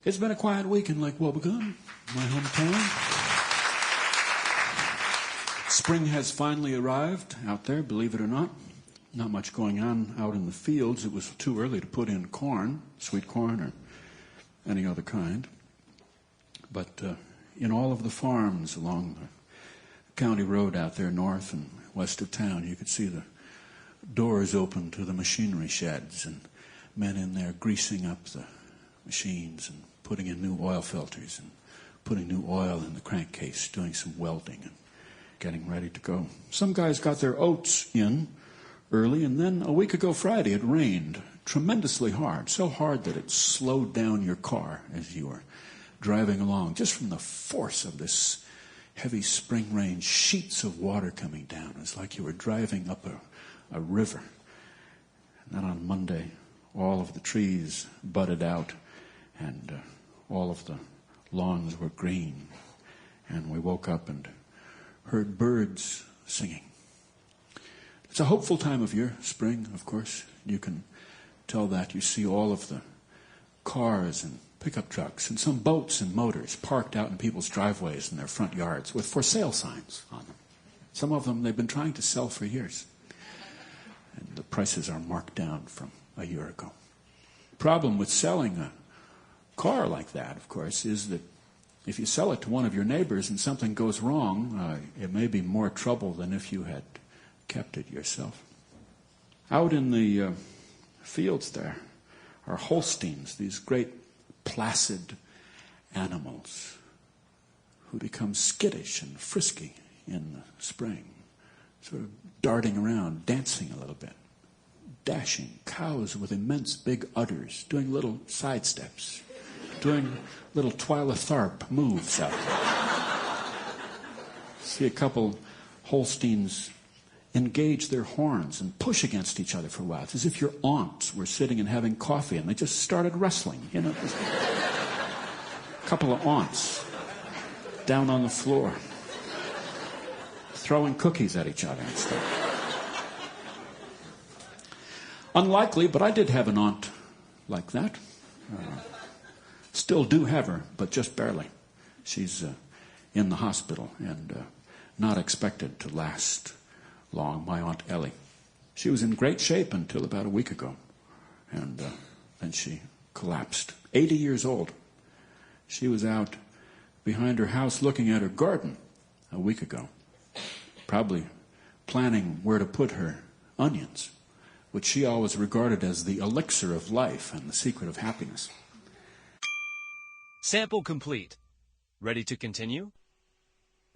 It's been a quiet week in Lake Wobegon, my hometown. Spring has finally arrived out there, believe it or not. Not much going on out in the fields. It was too early to put in corn, sweet corn or any other kind. But in all of the farms along the county road out there north and west of town, you could see the doors open to the machinery sheds and men in there greasing up the machines and putting in new oil filters and putting new oil in the crankcase, doing some welding and getting ready to go. Some guys got their oats in early, and then a week ago Friday it rained tremendously hard, so hard that it slowed down your car as you were driving along, just from the force of this heavy spring rain, sheets of water coming down. It was like you were driving up a river. And then on Monday, all of the trees budded out, and all of the lawns were green. And we woke up and heard birds singing. It's a hopeful time of year, spring, of course. You can tell that. You see all of the cars and pickup trucks and some boats and motors parked out in people's driveways and their front yards with for sale signs on them. Some of them they've been trying to sell for years. And the prices are marked down from a year ago. Problem with selling a car like that, of course, is that if you sell it to one of your neighbors and something goes wrong, it may be more trouble than if you had kept it yourself. Out in the fields there are Holsteins, these great placid animals who become skittish and frisky in the spring, sort of darting around, dancing a little bit, dashing, cows with immense big udders, doing little sidesteps, doing little Twyla Tharp moves out there. See a couple Holsteins engage their horns and push against each other for a while. It's as if your aunts were sitting and having coffee and they just started wrestling. You know, a couple of aunts down on the floor, throwing cookies at each other and stuff. Unlikely, but I did have an aunt like that. Still do have her, but just barely. She's in the hospital and not expected to last long, my Aunt Ellie. She was in great shape until about a week ago, and then she collapsed. 80 years old. She was out behind her house looking at her garden a week ago, probably planning where to put her onions, which she always regarded as the elixir of life and the secret of happiness. Sample complete. Ready to continue?